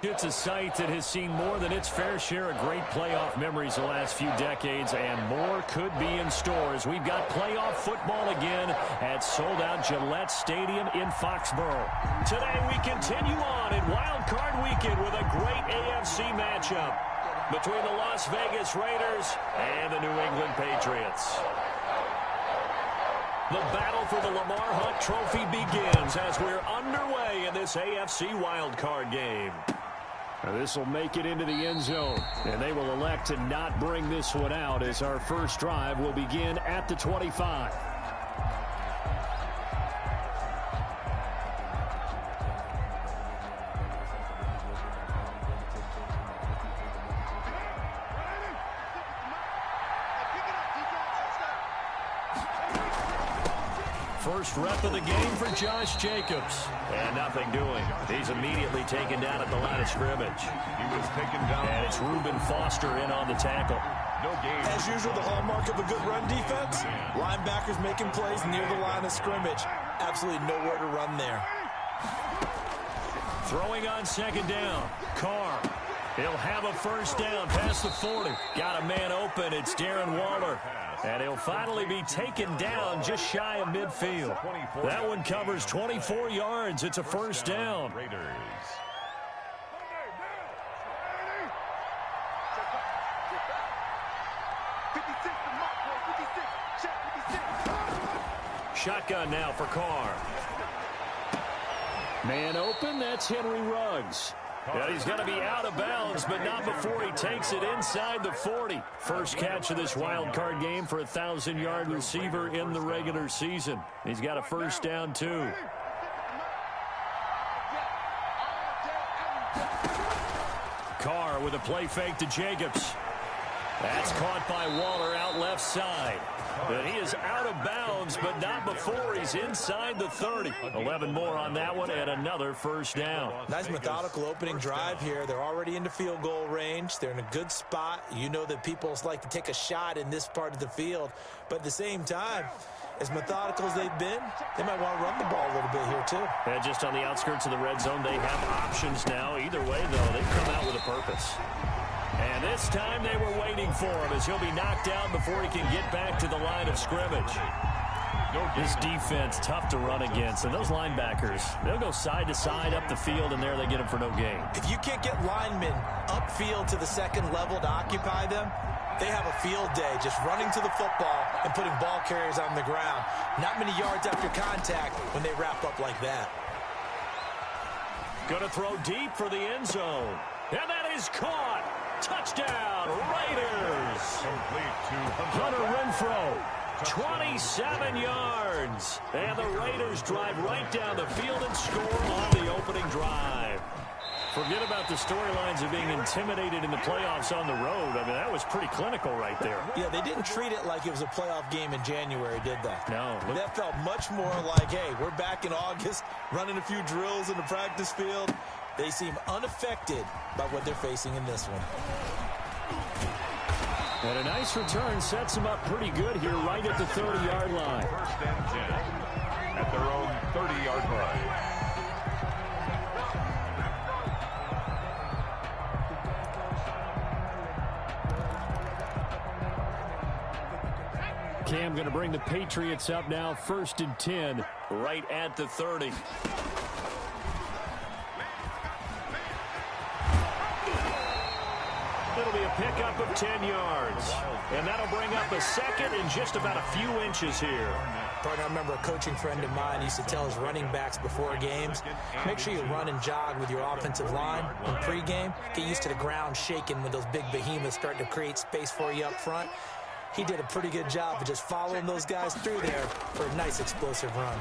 It's a site that has seen more than its fair share of great playoff memories the last few decades, and more could be in store as we've got playoff football again at sold-out Gillette Stadium in Foxborough. Today we continue on in Wild Card Weekend with a great AFC matchup between the Las Vegas Raiders and the New England Patriots. The battle for the Lamar Hunt Trophy begins as we're underway in this AFC Wild Card game. This will make it into the end zone, and they will elect to not bring this one out as our first drive will begin at the 25. First rep of the game for Josh Jacobs. And nothing doing. He's immediately taken down at the line of scrimmage. He was taken down. And it's Reuben Foster in on the tackle. No game. As usual, the hallmark of a good run defense. Linebackers making plays near the line of scrimmage. Absolutely nowhere to run there. Throwing on second down. Carr. He'll have a first down past the 40. Got a man open. It's Darren Waller. And he'll finally be taken down just shy of midfield. That one covers 24 yards. It's a first down. Shotgun now for Carr. Man open. That's Henry Ruggs. Yeah, he's going to be out of bounds, but not before he takes it inside the 40. First catch of this wild card game for a 1,000-yard receiver in the regular season. He's got a first down, too. Carr with a play fake to Jacobs. That's caught by Waller out left side. But he is out of bounds, but not before he's inside the 30. 11 more on that one and another first down. Nice methodical opening drive here. They're already into field goal range. They're in a good spot. You know that people like to take a shot in this part of the field. But at the same time, as methodical as they've been, they might want to run the ball a little bit here too. And just on the outskirts of the red zone, they have options now. Either way, though, they've come out with a purpose. And this time they were waiting for him as he'll be knocked down before he can get back to the line of scrimmage. This defense, tough to run against. And those linebackers, they'll go side to side up the field, and there they get him for no gain. If you can't get linemen upfield to the second level to occupy them, they have a field day just running to the football and putting ball carriers on the ground. Not many yards after contact when they wrap up like that. Going to throw deep for the end zone. And that is caught. Touchdown, Raiders. Complete to Hunter Renfrow, 27 yards. And the Raiders drive right down the field and score on the opening drive. Forget about the storylines of being intimidated in the playoffs on the road. I mean, that was pretty clinical right there. Yeah, they didn't treat it like it was a playoff game in January, did they? No. That felt much more like, hey, we're back in August, running a few drills in the practice field. They seem unaffected by what they're facing in this one. And a nice return sets them up pretty good here right at the 30-yard line. First and 10 at their own 30-yard line. Cam going to bring the Patriots up now, 1st and 10, right at the 30. It'll be a pickup of 10 yards. And that'll bring up a second in just about a few inches here. Partner, I remember a coaching friend of mine used to tell his running backs before games, make sure you run and jog with your offensive line in pregame. Get used to the ground shaking when those big behemoths start to create space for you up front. He did a pretty good job of just following those guys through there for a nice explosive run.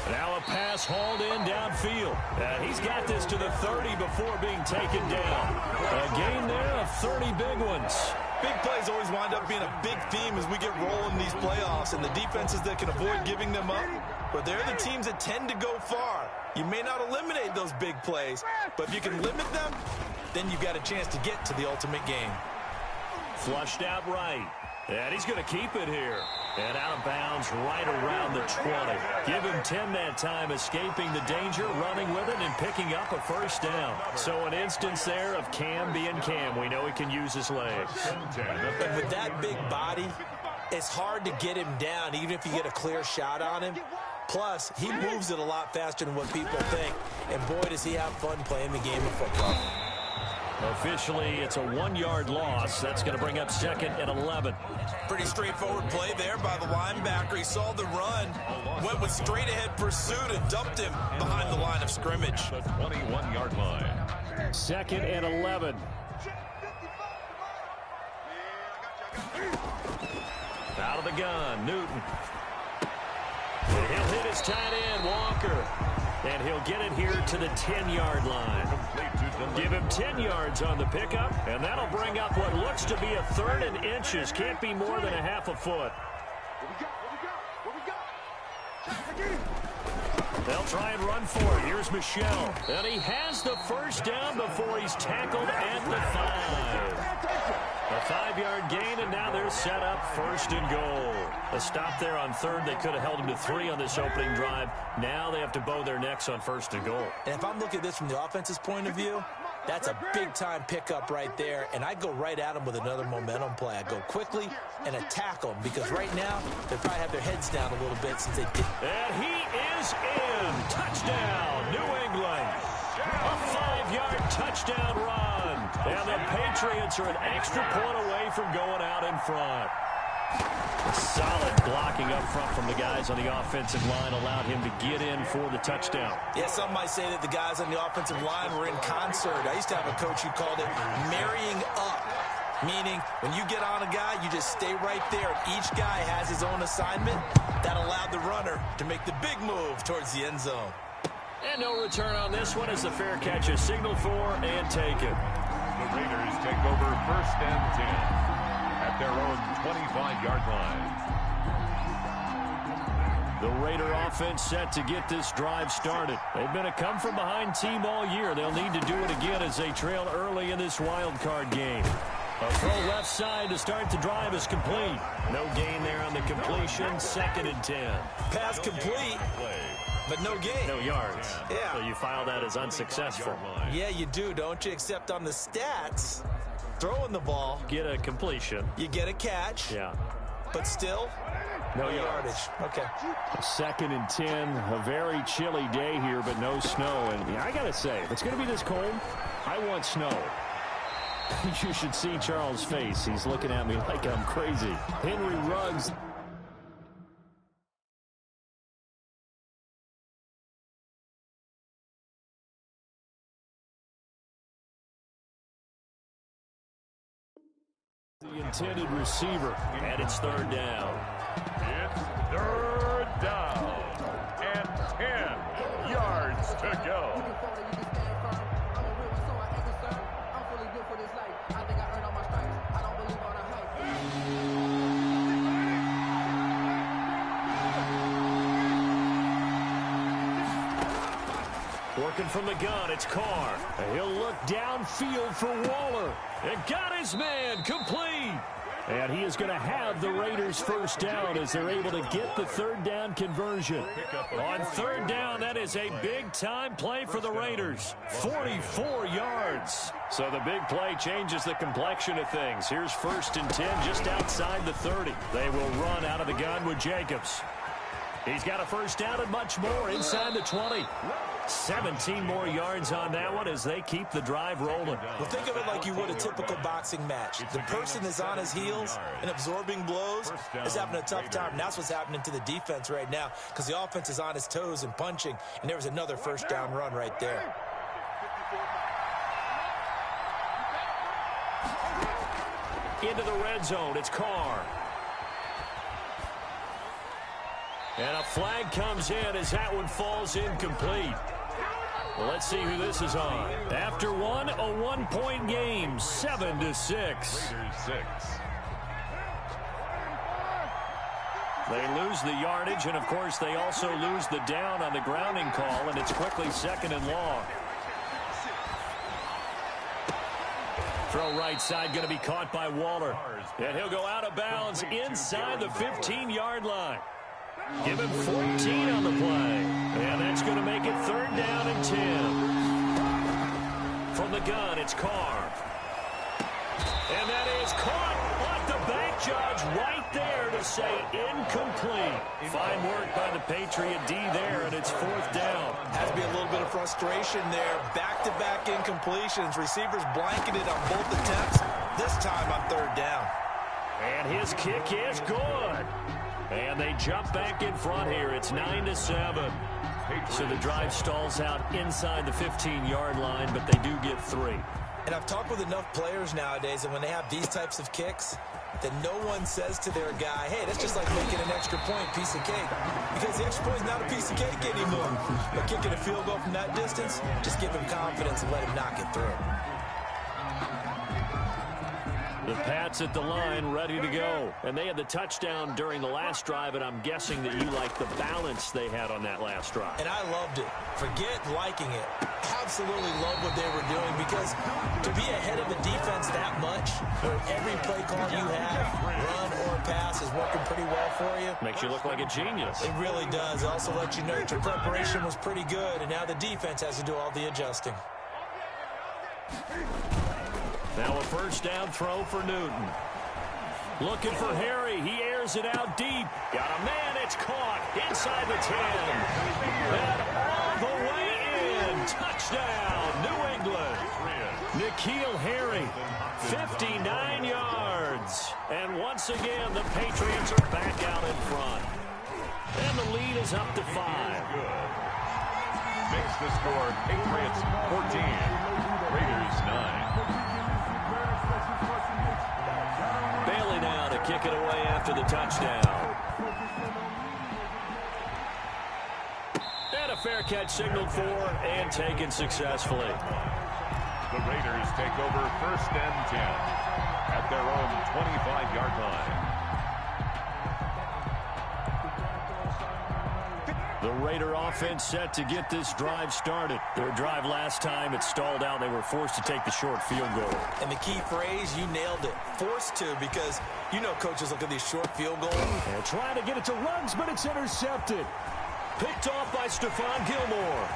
Now a pass hauled in downfield. He's got this to the 30 before being taken down. A gain there of 30 big ones. Big plays always wind up being a big theme as we get rolling in these playoffs, and the defenses that can avoid giving them up, but they're the teams that tend to go far. You may not eliminate those big plays, but if you can limit them, then you've got a chance to get to the ultimate game. Flushed out right. And he's going to keep it here. And out of bounds right around the 20. Give him 10 that time, escaping the danger, running with it, and picking up a first down. So an instance there of Cam being Cam. We know he can use his legs. And with that big body, it's hard to get him down, even if you get a clear shot on him. Plus, he moves it a lot faster than what people think. And boy, does he have fun playing the game of football. Officially, it's a 1-yard loss. That's going to bring up 2nd and 11. Pretty straightforward play there by the linebacker. He saw the run, went with straight-ahead pursuit, and dumped him behind the line of scrimmage. The 21-yard line. 2nd and 11. Out of the gun, Newton. And he'll hit his tight end, Walker. And he'll get it here to the 10-yard line. Give him 10 yards on the pickup, and that'll bring up what looks to be a 3rd and inches. Can't be more than a half a foot. They'll try and run for it. Here's Michel. And he has the first down before he's tackled at the 5. A 5-yard gain, and now they're set up 1st and goal. A stop there on 3rd. They could have held him to 3 on this opening drive. Now they have to bow their necks on 1st and goal. And if I'm looking at this from the offense's point of view, that's a big-time pickup right there, and I go right at them with another momentum play. I go quickly and attack them, because right now they probably have their heads down a little bit since they did. And he is in. Touchdown, New England. A 5-yard touchdown run. And the Patriots are an extra point away from going out in front. Solid blocking up front from the guys on the offensive line allowed him to get in for the touchdown. Yeah, some might say that the guys on the offensive line were in concert. I used to have a coach who called it marrying up, meaning when you get on a guy, you just stay right there. Each guy has his own assignment. That allowed the runner to make the big move towards the end zone. And no return on this one as the fair catch is signaled for and taken. The Raiders take over 1st and 10 at their own 25-yard line. The Raider offense set to get this drive started. They've been a come-from-behind team all year. They'll need to do it again as they trail early in this wild card game. A throw left side to start the drive is complete. No gain there on the completion. 2nd and 10. Pass complete, but no gain. No yards. Yeah. So you file that as unsuccessful. Yeah, you do, don't you? Except on the stats, throwing the ball, Get a completion. you get a catch, Yeah. but still, no yardage. Okay. 2nd and 10. A very chilly day here, but no snow. And I got to say, if it's going to be this cold, I want snow. You should see Charles' face. He's looking at me like I'm crazy. Henry Ruggs. The intended receiver, and it's 3rd down. It's 3rd down and 10 yards to go. Working from the gun, it's Carr. He'll look downfield for Waller. And got his man complete. And he is going to have the Raiders' first down as they're able to get the 3rd down conversion. On 3rd down, that is a big-time play for the Raiders. 44 yards. So the big play changes the complexion of things. Here's 1st and 10 just outside the 30. They will run out of the gun with Jacobs. He's got a first down and much more inside the 20. 17 more yards on that one as they keep the drive rolling. Well, think of it like you would a typical boxing match. The person is on his heels and absorbing blows is having a tough time. And that's what's happening to the defense right now because the offense is on his toes and punching, and there was another first down run right there. Into the red zone, it's Carr. And a flag comes in as that one falls incomplete. Well, let's see who this is on. After one, a 1-point game, 7-6. Raiders 6. They lose the yardage, and of course they also lose the down on the grounding call, and it's quickly 2nd and long. Throw right side going to be caught by Waller. And he'll go out of bounds inside the 15-yard line. Give him 14 on the play. And that's going to make it 3rd down and 10. From the gun, it's Carr. And that is caught. Off the back, judge, right there to say incomplete. Fine work by the Patriot D there, and it's 4th down. Has to be a little bit of frustration there. Back-to-back incompletions. Receivers blanketed on both attempts. This time on 3rd down. And his kick is good. And they jump back in front here. It's 9-7. So the drive stalls out inside the 15-yard line, but they do get 3. And I've talked with enough players nowadays, and when they have these types of kicks, that no one says to their guy, hey, that's just like making an extra point, piece of cake. Because the extra point is not a piece of cake anymore. But kicking a field goal from that distance, just give him confidence and let him knock it through. The Pats at the line, ready to go. And they had the touchdown during the last drive, and I'm guessing that you like the balance they had on that last drive. And I loved it. Forget liking it. Absolutely love what they were doing, because to be ahead of the defense that much, where every play call you have, run or pass, is working pretty well for you. Makes you look like a genius. It really does. It also lets you know that your preparation was pretty good, and now the defense has to do all the adjusting. Now a 1st down throw for Newton. Looking for Harry. He airs it out deep. Got a man. It's caught inside the 10. And all the way in. Touchdown, New England. N'Keal Harry, 59 yards. And once again, the Patriots are back out in front. And the lead is up to 5. Makes the score Patriots 14, Raiders 9. Bailey now to kick it away after the touchdown. And a fair catch signaled for and taken successfully. The Raiders take over 1st and 10 at their own 25-yard line. The Raider offense set to get this drive started. Their drive last time, it stalled out. They were forced to take the short field goal. And the key phrase, you nailed it. Forced to, because you know coaches look at these short field goals. And trying to get it to Ruggs, but it's intercepted. Picked off by Stephon Gilmore.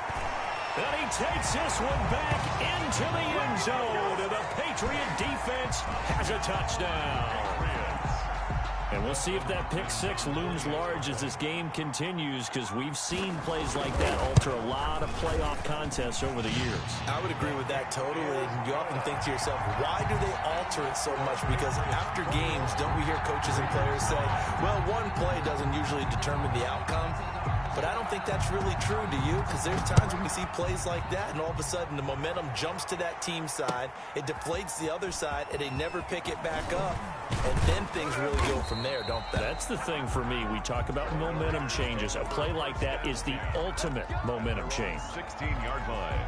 And he takes this one back into the end zone. And the Patriot defense has a touchdown. And we'll see if that pick 6 looms large as this game continues, because we've seen plays like that alter a lot of playoff contests over the years. I would agree with that totally. And you often think to yourself, why do they alter it so much? Because after games, don't we hear coaches and players say, well, one play doesn't usually determine the outcome? But I don't think that's really true, do you? Because there's times when we see plays like that, and all of a sudden the momentum jumps to that team side, it deflates the other side, and they never pick it back up. And then things really go from there, don't they? That's the thing for me. We talk about momentum changes. A play like that is the ultimate momentum change. 16-yard line.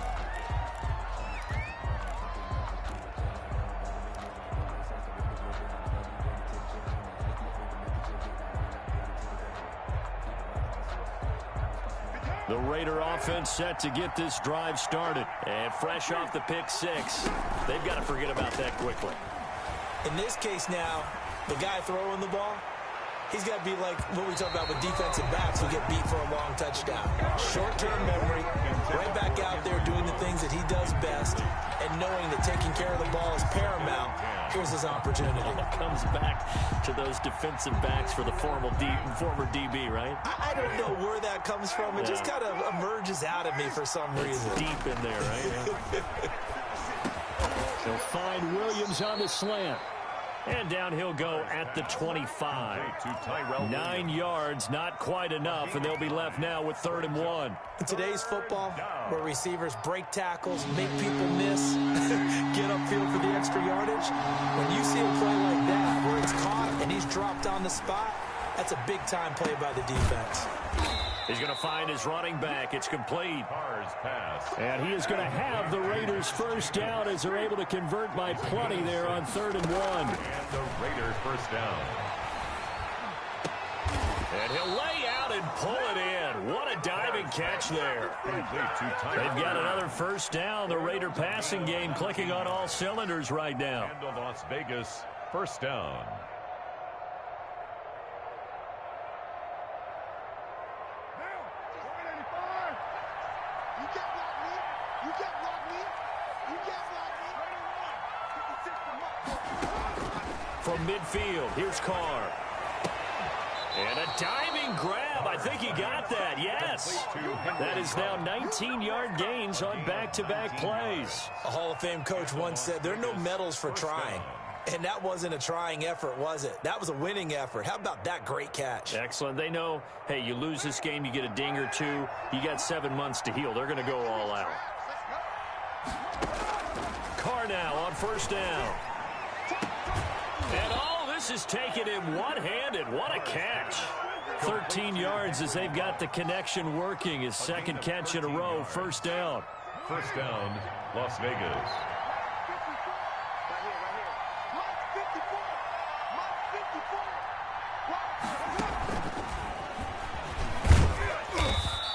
The Raider offense set to get this drive started. And fresh off the pick 6, they've got to forget about that quickly. In this case now, the guy throwing the ball, he's got to be like what we talk about with defensive backs who get beat for a long touchdown. Short-term memory, right back out there doing the things that he does best, and knowing that taking care of the ball is paramount. Here's his opportunity. It comes back to those defensive backs for the former DB, right? I don't know where that comes from. It just kind of emerges out of me for some reason. It's deep in there, right? They'll find Williams on the slant. And down he'll go at the 25. 9 yards, not quite enough, and they'll be left now with 3rd and 1. In today's football, where receivers break tackles, make people miss, get upfield for the extra yardage, when you see a play like that where it's caught and he's dropped on the spot, that's a big-time play by the defense. He's going to find his running back. It's complete. Pass. And he is going to have the Raiders' 1st down as they're able to convert by plenty there on 3rd and 1. And the Raiders' 1st down. And he'll lay out and pull it in. What a diving catch there. They've got another first down. The Raider passing game clicking on all cylinders right now. And the Las Vegas first down. From midfield, here's Carr. And a diving grab. I think he got that. Yes. That is now 19-yard gains on back-to-back plays. A Hall of Fame coach once said, there are no medals for trying. And that wasn't a trying effort, was it? That was a winning effort. How about that great catch? Excellent. They know, hey, you lose this game, you get a ding or two. You got 7 months to heal. They're going to go all out. Carr now on first down. And all this is taken in one-handed. What a catch. 13 yards as they've got the connection working. His second catch in a row. First down. First down, Las Vegas.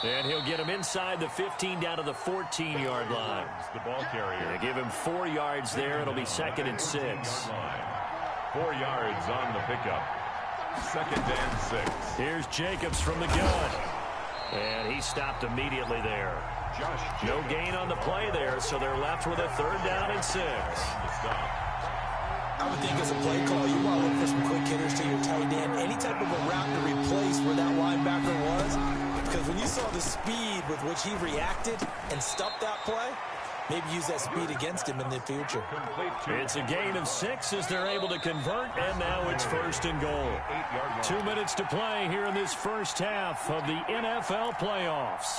And he'll get him inside the 15 down to the 14-yard line. The ball carrier. They give him 4 yards there. It'll be 2nd and 6. 4 yards on the pickup. 2nd and 6. Here's Jacobs from the gun. And he stopped immediately there. No gain on the play there, so they're left with a 3rd down and 6. I would think as a play call, you want to look for some quick hitters to your tight end. Any type of a route to replace where that linebacker was. Because when you saw the speed with which he reacted and stopped that play, maybe use that speed against him in the future. It's a gain of 6 as they're able to convert, and now it's 1st and goal. 2 minutes to play here in this first half of the NFL playoffs.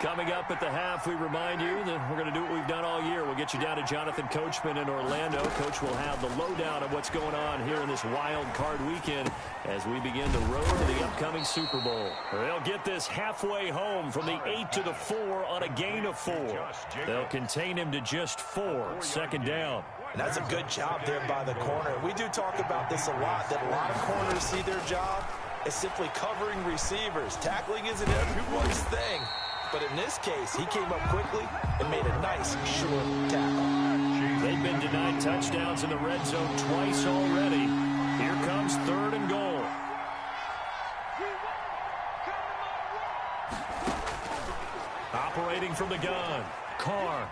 Coming up at the half, we remind you that we're going to do what we've done all year. We'll get you down to Jonathan Coachman in Orlando. Coach will have the lowdown of what's going on here in this wild card weekend as we begin the road to the upcoming Super Bowl. They'll get this halfway home from the 8 to the 4 on a gain of 4. They'll contain him to just 4. 2nd down. And that's a good job there by the corner. We do talk about this a lot, that a lot of corners see their job as simply covering receivers. Tackling isn't everyone's thing. But in this case, he came up quickly and made a nice, short tackle. They've been denied touchdowns in the red zone twice already. Here comes 3rd and goal. Operating from the gun. Carr.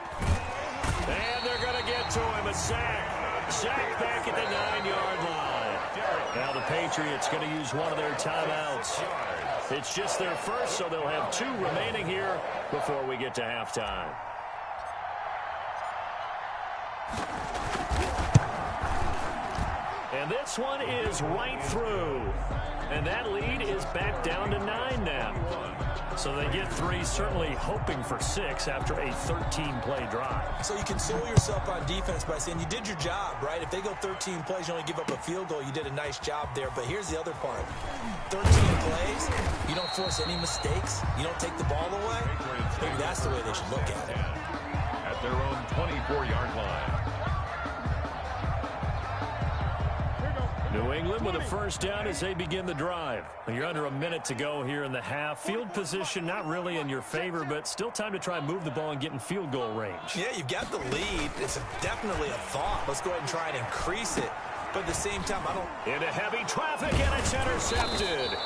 And they're going to get to him. A sack. Sack back at the 9-yard line. Now the Patriots going to use one of their timeouts. It's just their first, so they'll have 2 remaining here before we get to halftime. And this one is right through. And that lead is back down to 9 now. So they get 3, certainly hoping for 6 after a 13-play drive. So you console yourself on defense by saying you did your job, right? If they go 13 plays, you only give up a field goal, you did a nice job there. But here's the other part. 13 plays, you don't force any mistakes, you don't take the ball away. Maybe that's the way they should look at it. At their own 24-yard line. New England with a first down as they begin the drive. You're under a minute to go here in the half. Field position not really in your favor, but still time to try and move the ball and get in field goal range. Yeah, you've got the lead. It's definitely a thought. Let's go ahead and try and increase it. But at the same time, I don't... Into heavy traffic, and it's intercepted.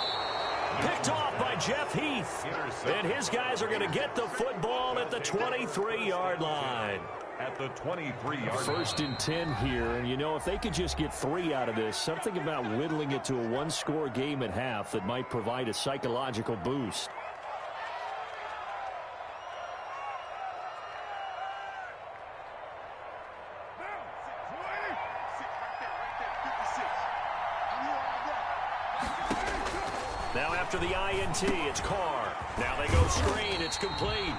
Picked off by Jeff Heath. And his guys are going to get the football at the 23-yard line. At the 23-yard line. 1st and 10 here, and you know, if they could just get 3 out of this, something about whittling it to a 1-score game at half that might provide a psychological boost. Now after the INT, it's Carr. Now they go screen. It's complete.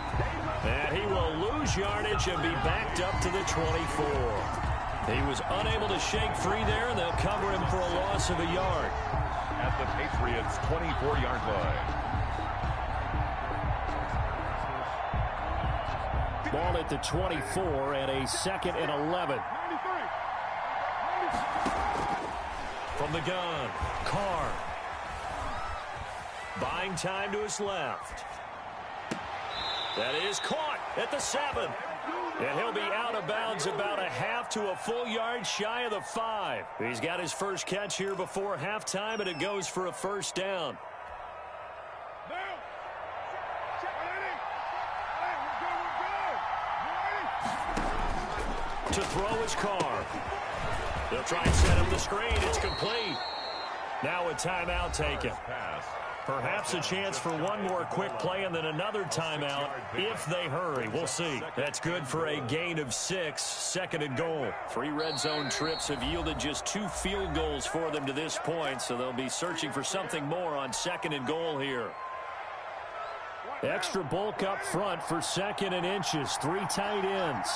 And he will lose yardage and be backed up to the 24. He was unable to shake free there, and they'll cover him for a loss of a yard. At the Patriots' 24-yard line. Ball at the 24 and a 2nd and 11. From the gun, Carr. Buying time to his left. That is caught at the 7. And he'll be out of bounds about a half to a full yard shy of the 5. He's got his first catch here before halftime, and it goes for a first down. To throw his car. They'll try and set up the screen. It's complete. Now a timeout taken. Perhaps a chance for one more quick play and then another timeout if they hurry. We'll see. That's good for a gain of 6, 2nd and goal. 3 red zone trips have yielded just 2 field goals for them to this point, so they'll be searching for something more on 2nd and goal here. Extra bulk up front for 2nd and inches. 3 tight ends.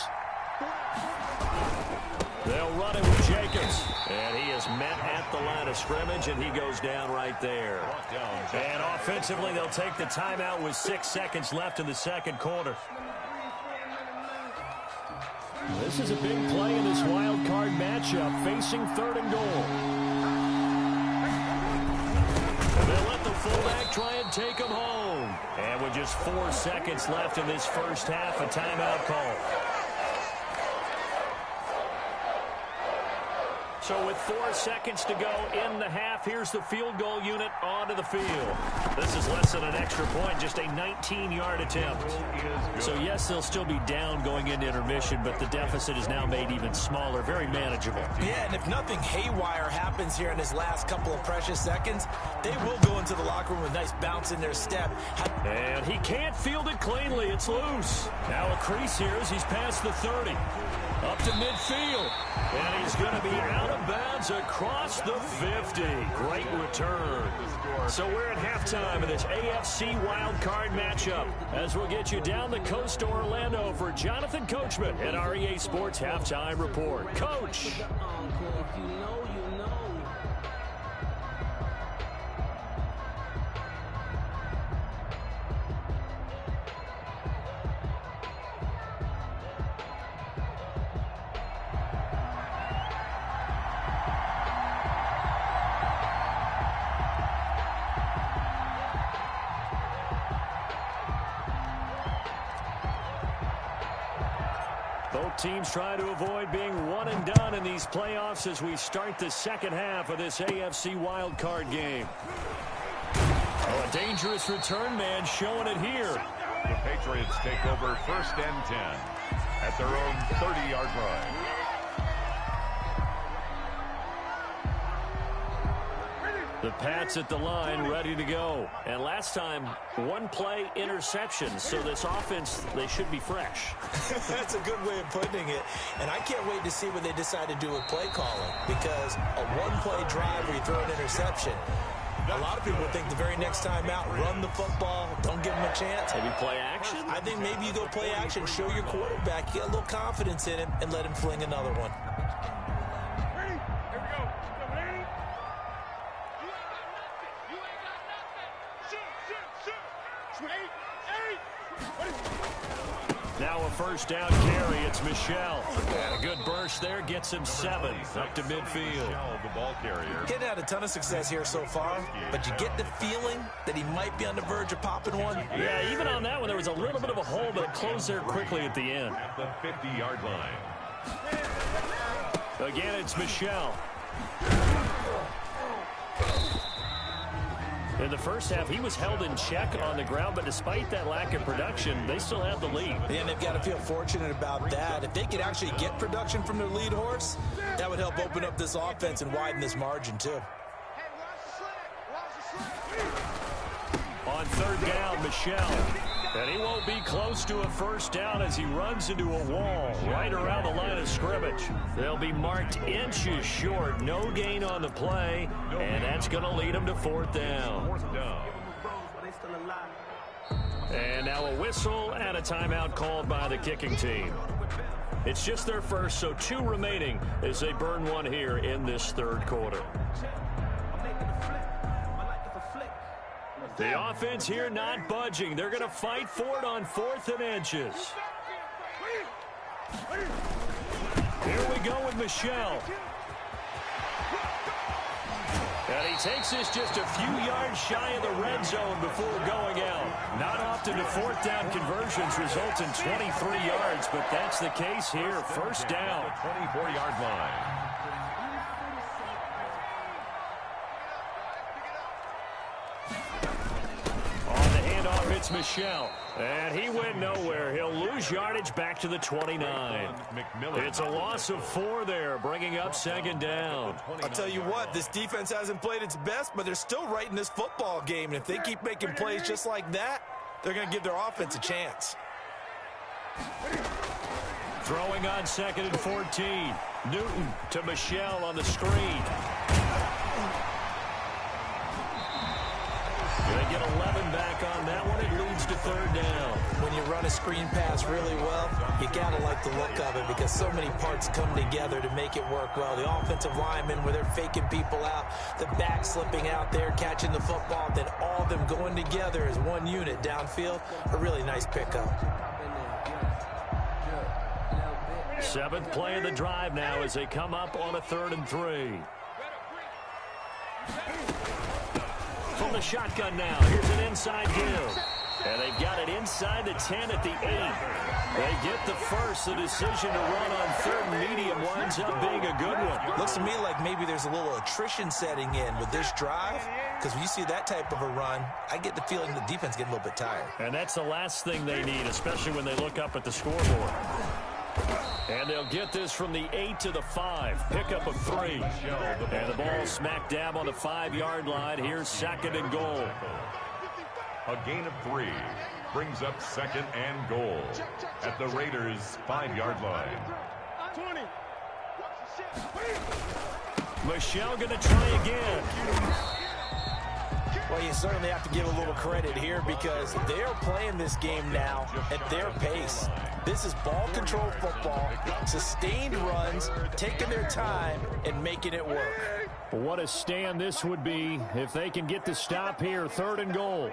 They'll run it with Jacobs. And he is met at the line of scrimmage, and he goes down right there. And offensively, they'll take the timeout with 6 seconds left in the second quarter. This is a big play in this wild card matchup, facing 3rd and goal. And they'll let the fullback try and take him home. And with just 4 seconds left in this first half, a timeout call. So with 4 seconds to go in the half, here's the field goal unit onto the field. This is less than an extra point, just a 19-yard attempt. So, yes, they'll still be down going into intermission, but the deficit is now made even smaller, very manageable. Yeah, and if nothing haywire happens here in his last couple of precious seconds, they will go into the locker room with a nice bounce in their step. And he can't field it cleanly. It's loose. Now a crease here as he's past the 30. Up to midfield. And he's going to be out of bounds across the 50. Great return. So we're at halftime of this AFC wildcard matchup as we'll get you down the coast to Orlando for Jonathan Coachman at our EA Sports Halftime Report. Coach. Both teams try to avoid being one and done in these playoffs as we start the second half of this AFC wildcard game. Oh, a dangerous return man showing it here. The Patriots take over 1st and 10 at their own 30-yard line. The Pats at the line, ready to go. And last time, 1 play interception. So this offense, they should be fresh. That's a good way of putting it. And I can't wait to see what they decide to do with play calling. Because a 1-play drive where you throw an interception, a lot of people think the very next time out, run the football, don't give them a chance. Maybe play action? I think maybe you go play action, show your quarterback, get a little confidence in him, and let him fling another one. Now a first down carry. It's Michel. And a good burst there gets him 7 up to midfield. The ball carrier. Getting had a ton of success here so far, but you get the feeling that he might be on the verge of popping one. Yeah, even on that one, there was a little bit of a hole, but it closed there quickly at the end. At the 50-yard line. Again, it's Michel. In the first half, he was held in check on the ground, but despite that lack of production, they still have the lead. And they've got to feel fortunate about that. If they could actually get production from their lead horse, that would help open up this offense and widen this margin, too. On 3rd down, Michel. And he won't be close to a first down as he runs into a wall right around the line of scrimmage. They'll be marked inches short. No gain on the play, and that's going to lead them to 4th down. And now a whistle and a timeout called by the kicking team. It's just their first, so 2 remaining as they burn 1 here in this 3rd quarter. The offense here not budging. They're going to fight for it on 4th and inches. Here we go with Michel. And he takes this just a few yards shy of the red zone before going out. Not often do fourth down conversions result in 23 yards, but that's the case here. First down. 24-yard line. It's Michelle, and he went nowhere. He'll lose yardage back to the 29. It's a loss of 4 there, bringing up second down. I'll tell you what, this defense hasn't played its best, but they're still right in this football game. And if they keep making plays just like that, they're going to give their offense a chance. Throwing on 2nd and 14. Newton to Michelle on the screen. They get 11 back on that one. It leads to third down. When you run a screen pass really well, you got to like the look of it because so many parts come together to make it work well. The offensive linemen, where they're faking people out, the back slipping out there, catching the football, then all of them going together as one unit downfield. A really nice pickup. 7th play of the drive now as they come up on a 3rd and 3. From the shotgun now. Here's an inside give. And they've got it inside the 10 at the 8. They get the first. The decision to run on 3rd and medium winds up being a good one. Looks to me like maybe there's a little attrition setting in with this drive. Because when you see that type of a run, I get the feeling the defense getting a little bit tired. And that's the last thing they need, especially when they look up at the scoreboard. And they'll get this from the 8 to the 5. Pickup of 3. And the ball smack dab on the 5-yard line. Here's 2nd and goal. A gain of 3 brings up 2nd and goal at the Raiders' 5-yard line. Michelle going to try again. Well, you certainly have to give a little credit here because they're playing this game now at their pace. This is ball control football, sustained runs, taking their time and making it work. What a stand this would be if they can get the stop here. 3rd and goal.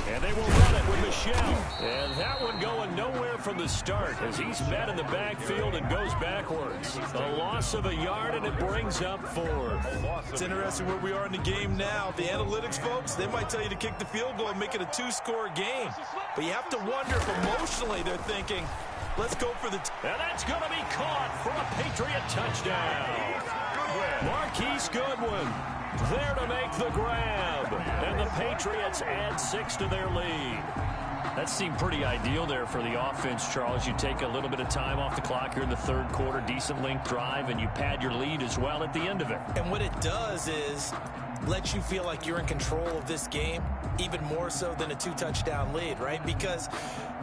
And they will run it with Michelle. And that one going nowhere from the start as he's met in the backfield and goes backwards. The loss of a yard, and it brings up 4th. It's interesting where we are in the game now. The analytics folks, they might tell you to kick the field goal and make it a 2-score game. But you have to wonder if emotionally they're thinking, let's go for the... And that's going to be caught for a Patriot touchdown. Marquise Goodwin there to make the grab. And the Patriots add 6 to their lead. That seemed pretty ideal there for the offense, Charles. You take a little bit of time off the clock here in the 3rd quarter, decent length drive, and you pad your lead as well at the end of it. And what it does is let you feel like you're in control of this game, even more so than a 2-touchdown lead, right? Because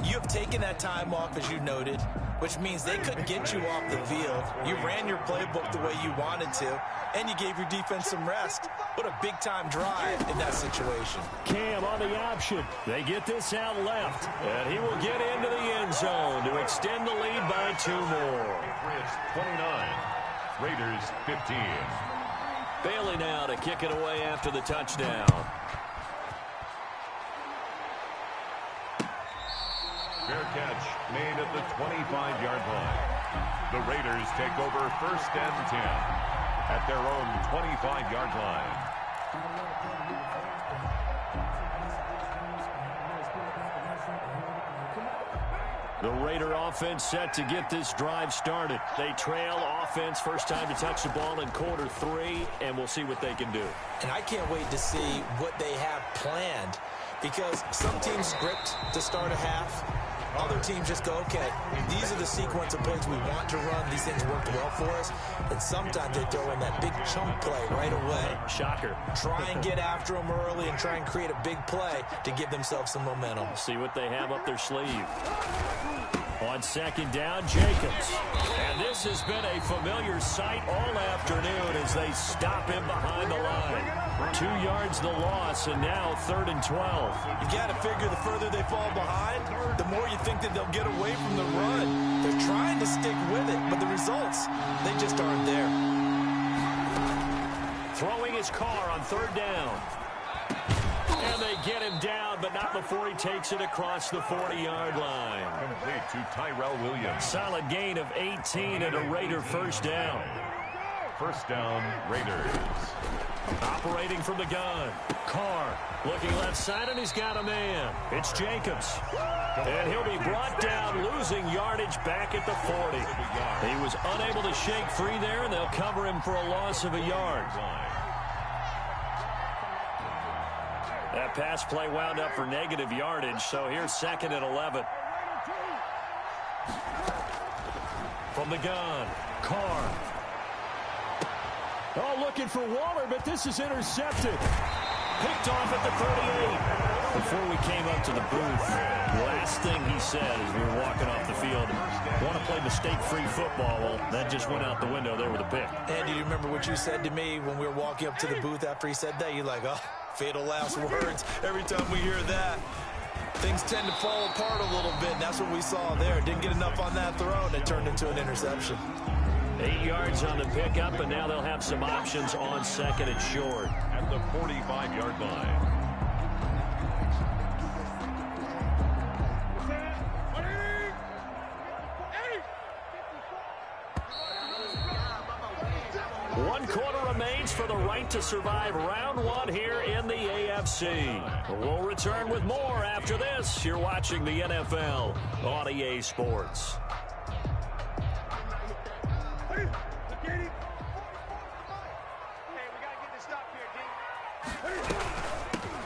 you have taken that time off, as you noted, which means they couldn't get you off the field. You ran your playbook the way you wanted to, and you gave your defense some rest. What a big-time drive in that situation. Cam on the option. They get this out left, and he will get into the end zone to extend the lead by 2 more. Patriots 29, Raiders 15. Bailey now to kick it away after the touchdown. Fair catch made at the 25-yard line. The Raiders take over 1st and 10 at their own 25-yard line. The Raider offense set to get this drive started. They trail offense, first time to touch the ball in quarter 3, and we'll see what they can do. And I can't wait to see what they have planned because some teams script to start a half. Other teams just go, okay, these are the sequence of plays we want to run. These things worked well for us. And sometimes they throw in that big chunk play right away. Shocker. Try and get after them early and try and create a big play to give themselves some momentum. See what they have up their sleeve. On 2nd down, Jacobs. And this has been a familiar sight all afternoon as they stop him behind the line. 2 yards the loss, and now 3rd and 12. You got to figure the further they fall behind, the more you think that they'll get away from the run. They're trying to stick with it, but the results, they just aren't there. Throwing his car on 3rd down. And they get him down, but not before he takes it across the 40-yard line. Complete to Tyrell Williams. Solid gain of 18 and a Raider first down. first down, Raiders. Operating from the gun. Carr looking left side, and he's got a man. It's Jacobs. And he'll be brought down, losing yardage back at the 40. He was unable to shake free there, and they'll cover him for a loss of a yard. That pass play wound up for negative yardage, so here's 2nd and 11. From the gun, Carr. Oh, looking for Waller, but this is intercepted. Picked off at the 38. Before we came up to the booth, the last thing he said as we were walking off the field, want to play mistake-free football. Well, that just went out the window there with a pick. Andy, do you remember what you said to me when we were walking up to the booth after he said that? You're like, oh, fatal last words. Every time we hear that, things tend to fall apart a little bit, and that's what we saw there. Didn't get enough on that throw, and it turned into an interception. 8 yards on the pickup, and now they'll have some options on 2nd and short. At the 45-yard line. One quarter remains for the right to survive round 1 here in the AFC. We'll return with more after this. You're watching the NFL on EA Sports.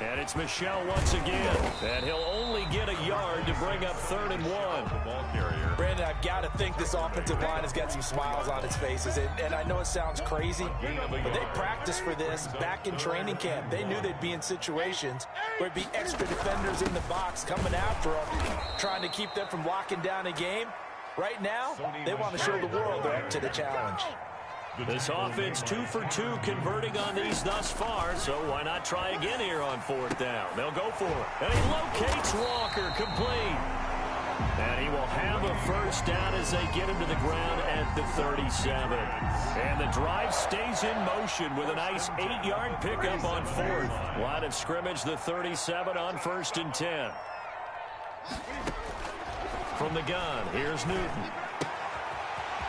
And it's Michel once again. And he'll only get a yard to bring up 3rd and 1. Ball carrier. Brandon, I've got to think this offensive line has got some smiles on its faces. And I know it sounds crazy, but they practiced for this back in training camp. They knew they'd be in situations where it'd be extra defenders in the box coming after them, trying to keep them from locking down a game. Right now, they want to show the world they're up to the challenge. This offense 2 for 2 converting on these thus far, so why not try again here on 4th down? They'll go for it. And he locates Walker, complete. And he will have a first down as they get him to the ground at the 37. And the drive stays in motion with a nice 8-yard pickup on 4th. Line of scrimmage, the 37 on 1st and 10. From the gun, here's Newton.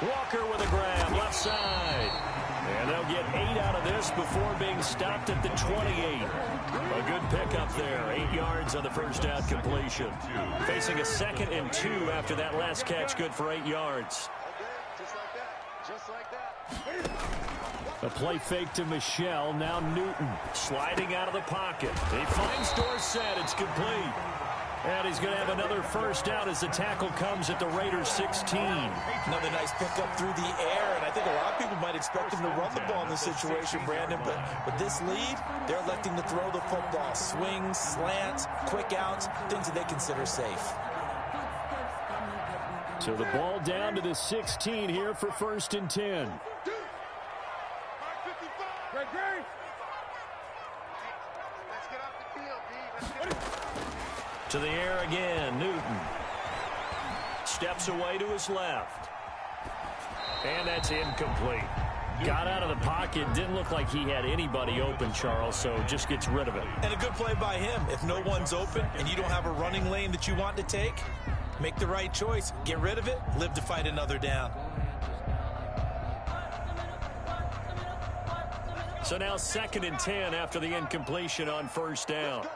Walker with a grab, left side. And they'll get 8 out of this before being stopped at the 28. A good pickup there, 8 yards on the first down completion. Facing a 2nd and 2 after that last catch, good for 8 yards. A play fake to Michel, now Newton sliding out of the pocket. He finds Dorsett, it's complete. And he's going to have another first down as the tackle comes at the Raiders 16. Another nice pickup through the air, and I think a lot of people might expect him to run the ball in this situation, Brandon, but with this lead, they're electing to throw the football. Swings, slants, quick outs, things that they consider safe. So the ball down to the 16 here for 1st and 10. To the air again, Newton. Steps away to his left. And that's incomplete. Got out of the pocket, didn't look like he had anybody open, Charles, so just gets rid of it. And a good play by him. If no one's open and you don't have a running lane that you want to take, make the right choice. Get rid of it, live to fight another down. So now 2nd and 10 after the incompletion on 1st down.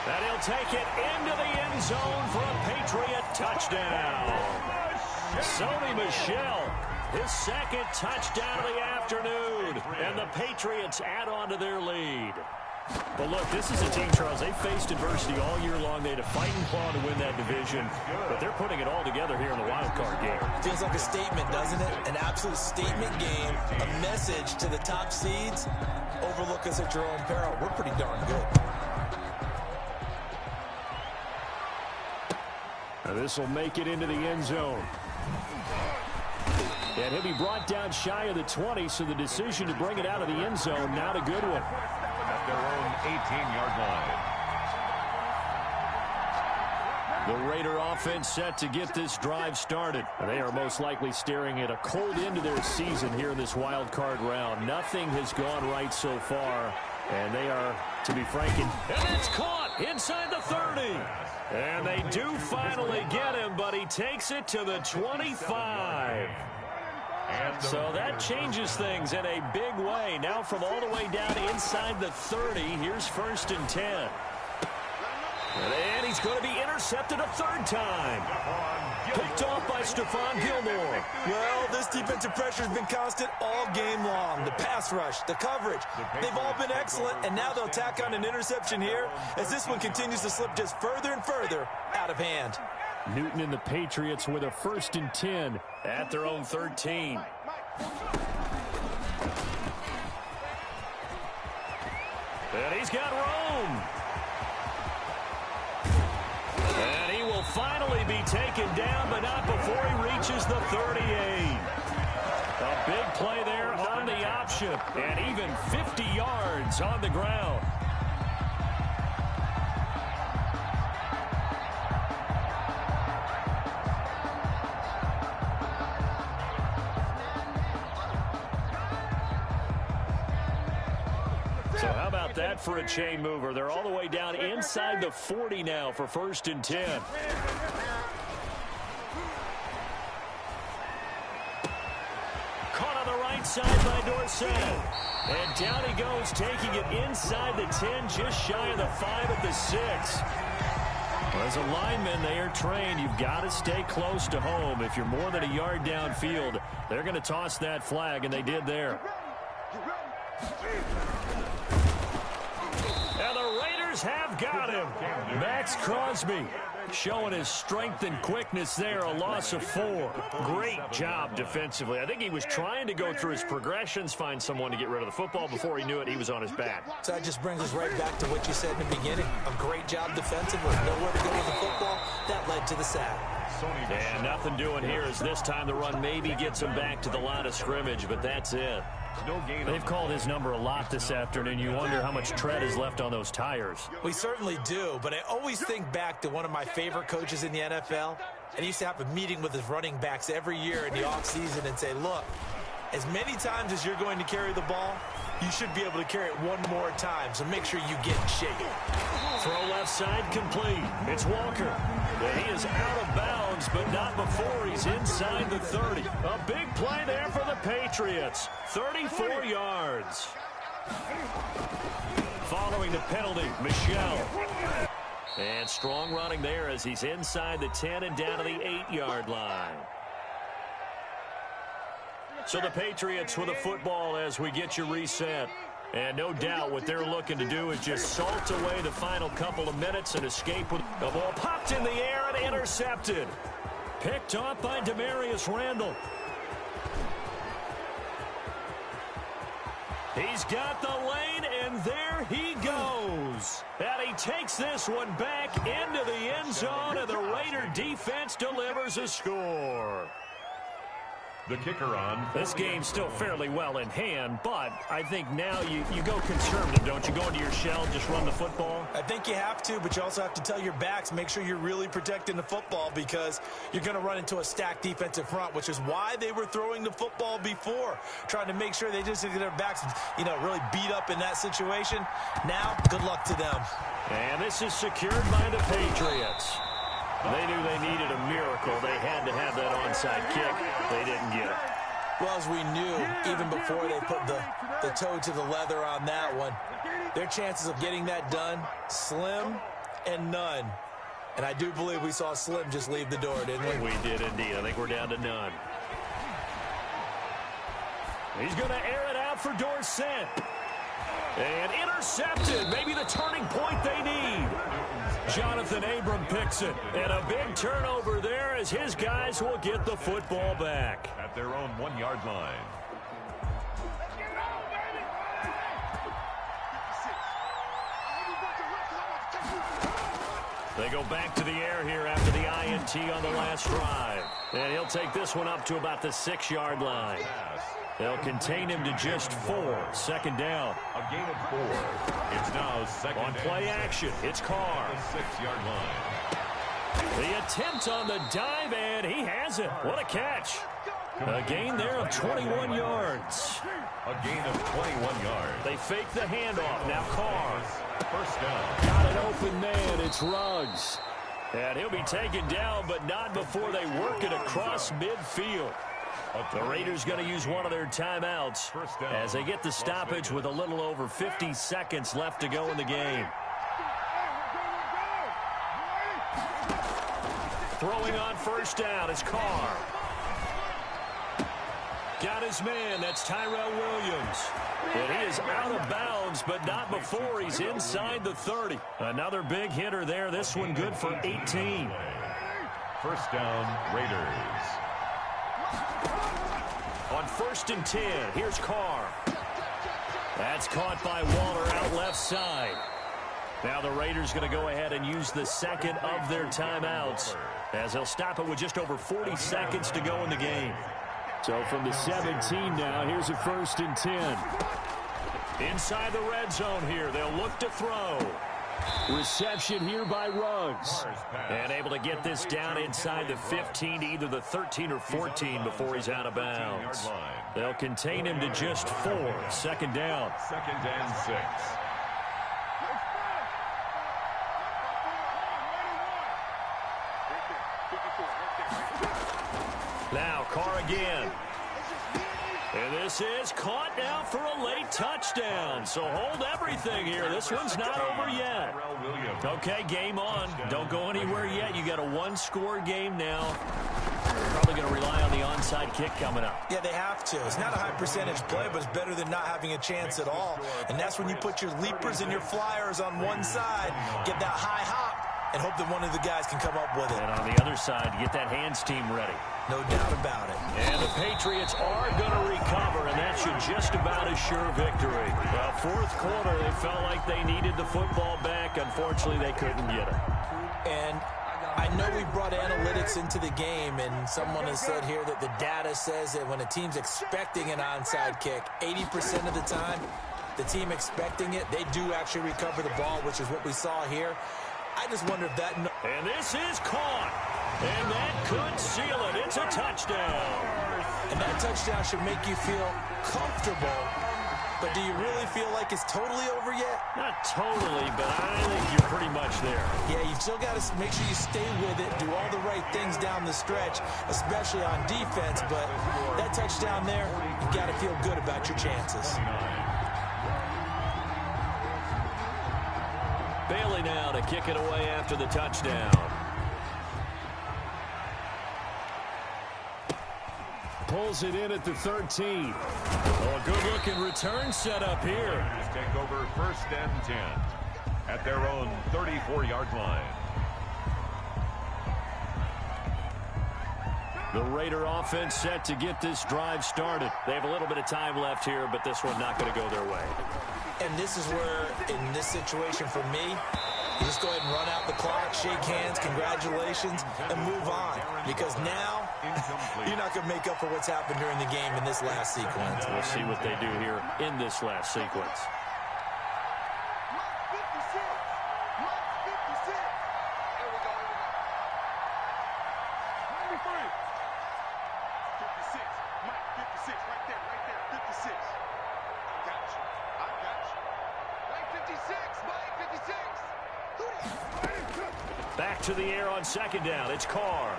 And he'll take it into the end zone for a Patriot touchdown. Sony Michel, his 2nd touchdown of the afternoon. And the Patriots add on to their lead. But look, this is a team, Charles, they faced adversity all year long. They had to fight and claw to win that division. But they're putting it all together here in the wild card game. Feels like a statement, doesn't it? An absolute statement game. A message to the top seeds. Overlook us at your own peril. We're pretty darn good. Now this will make it into the end zone. And he'll be brought down shy of the 20, so the decision to bring it out of the end zone, not a good one. At their own 18-yard line. The Raider offense set to get this drive started. They are most likely staring at a cold end to their season here in this wild card round. Nothing has gone right so far, and they are, to be frank, and it's caught. inside the 30. And they do finally get him, but he takes it to the 25. So that changes things in a big way. Now from all the way down inside the 30, here's 1st and 10. And he's going to be intercepted a third time. Picked off by Stephon Gilmore. Well, this defensive pressure has been constant all game long. The pass rush, the coverage, they've all been excellent, and now they'll tack on an interception here as this one continues to slip just further and further out of hand. Newton and the Patriots with a 1st and 10 at their own 13. And he's got Rome. And he will finally be taken down, but not before he reaches the 38. A big play there on the option, and even 50 yards on the ground. So how about that for a chain mover? They're all the way down inside the 40 now for 1st and 10. Caught on the right side by Dorsett. And down he goes, taking it inside the 10, just shy of the 5 at the 6. As a lineman, they are trained. You've got to stay close to home. If you're more than a yard downfield, they're going to toss that flag, and they did there. And the Raiders have got him. Max Crosby showing his strength and quickness there, a loss of 4. Great job defensively. I think he was trying to go through his progressions, find someone to get rid of the football. Before he knew it, he was on his back. So that just brings us right back to what you said in the beginning. A great job defensively. Nowhere to go with the football. That led to the sack. And nothing doing here as this time the run maybe gets him back to the line of scrimmage, but that's it. They've called his number a lot this afternoon. You wonder how much tread is left on those tires. We certainly do, but I always think back to one of my favorite coaches in the NFL. And he used to have a meeting with his running backs every year in the offseason and say, look, as many times as you're going to carry the ball, you should be able to carry it one more time, so make sure you get in shape. Throw left side complete. It's Walker. And he is out of bounds, but not before he's inside the 30. A big play there for the Patriots. 34 yards. Following the penalty, Michel. And strong running there as he's inside the 10 and down to the 8-yard line. So the Patriots with a football as we get you reset. And no doubt what they're looking to do is just salt away the final couple of minutes and escape with the ball popped in the air and intercepted. Picked off by Demarius Randall. He's got the lane, and there he goes. And he takes this one back into the end zone, and the Raider defense delivers a score. The kicker on. This game's still fairly well in hand, but I think now you go conservative, don't you? Go into your shell, just run the football. I think you have to, but you also have to tell your backs, make sure you're really protecting the football because you're going to run into a stacked defensive front, which is why they were throwing the football before, trying to make sure they just get their backs, really beat up in that situation. Now, good luck to them. And this is secured by the Patriots. They knew they needed a miracle. They had to have that onside kick. They didn't get it. Well, as we knew, even before they put the toe to the leather on that one, their chances of getting that done, slim and none. And I do believe we saw Slim just leave the door, didn't we? We did indeed. I think we're down to none. He's going to air it out for Dorsett. And intercepted. Maybe the turning point they need. Jonathan Abram picks it. And a big turnover there as his guys will get the football back. At their own 1-yard line. They go back to the air here after the INT on the last drive. And he'll take this one up to about the 6-yard line. They'll contain him to just 4. Second down. A gain of 4. It's now second on play action. It's Carr. The 6-yard line. The attempt on the dive, and he has it. What a catch. A gain there of 21 yards. A gain of 21 yards. They fake the handoff. Now Carr. First down. Got an open man. It's Ruggs. And he'll be taken down, but not before they work it across midfield. The Raiders going to use one of their timeouts as they get the stoppage with a little over 50 seconds left to go in the game. Throwing on first down is Carr. Got his man. That's Tyrell Williams. And he is out of bounds, but not before he's inside the 30. Another big hitter there. This one good for 18. First down, Raiders. On 1st and 10, here's Carr. That's caught by Waller out left side. Now the Raiders going to go ahead and use the second of their timeouts as they'll stop it with just over 40 seconds to go in the game. So from the 17 now, here's a 1st and 10. Inside the red zone here, they'll look to throw. Reception here by Ruggs. And able to get this down inside the 15 to either the 13 or 14 before he's out of bounds. They'll contain him to just 4. Second down. 2nd and 6. Now Carr again. And this is caught now for a late touchdown. So hold everything here. This one's not over yet. Okay, game on. Don't go anywhere yet. You got a one-score game now. Probably going to rely on the onside kick coming up. Yeah, they have to. It's not a high percentage play, but it's better than not having a chance at all. And that's when you put your leapers and your flyers on one side, get that high hop, and hope that one of the guys can come up with it. And on the other side, get that hands team ready. No doubt about it. And the Patriots are going to recover, and that should just about assure victory. Well, 4th quarter, they felt like they needed the football back. Unfortunately, they couldn't get it. And I know we brought analytics into the game, and someone has said here that the data says that when a team's expecting an onside kick, 80% of the time, the team expecting it, they do actually recover the ball, which is what we saw here. I just wonder if that... And this is caught. And that could seal it. It's a touchdown. And that touchdown should make you feel comfortable. But do you really feel like it's totally over yet? Not totally, but I think you're pretty much there. Yeah, you've still got to make sure you stay with it, do all the right things down the stretch, especially on defense. But that touchdown there, you've got to feel good about your chances. Bailey now to kick it away after the touchdown. Pulls it in at the 13. Oh, a good-looking return set up here. Take over 1st and 10 at their own 34-yard line. The Raider offense set to get this drive started. They have a little bit of time left here, but this one not going to go their way. And this is where, in this situation for me, you just go ahead and run out the clock, shake hands, congratulations, and move on. Because now, you're not going to make up for what's happened during the game in this last sequence. We'll see what they do here in this last sequence. Back to the air on 2nd down. It's Carr.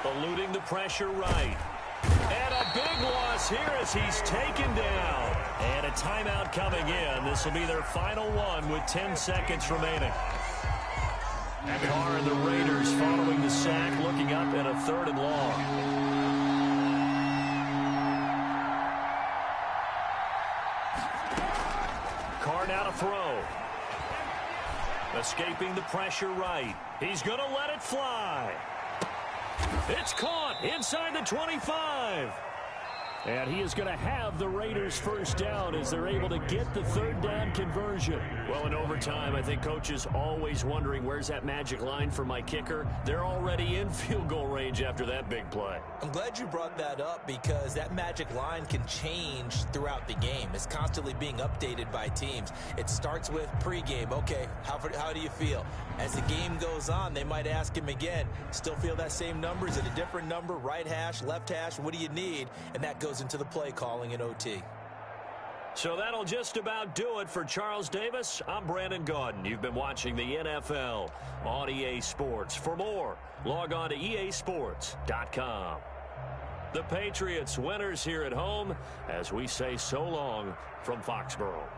Eluding the pressure right. And a big loss here as he's taken down. And a timeout coming in. This will be their final one with 10 seconds remaining. Carr and the Raiders following the sack, looking up at a 3rd and long. Carr now to throw. Escaping the pressure right. He's going to let it fly. It's caught inside the 25. And he is going to have the Raiders first down as they're able to get the 3rd down conversion. Well, in overtime, I think coaches always wondering, where's that magic line for my kicker? They're already in field goal range after that big play. I'm glad you brought that up because that magic line can change throughout the game. It's constantly being updated by teams. It starts with pregame. Okay, how do you feel? As the game goes on, they might ask him again, still feel that same number? Is it a different number? Right hash, left hash? What do you need? And that goes into the play calling in OT. So that'll just about do it for Charles Davis. I'm Brandon Gaudin. You've been watching the NFL on EA Sports. For more, log on to easports.com. The Patriots winners here at home as we say so long from Foxborough.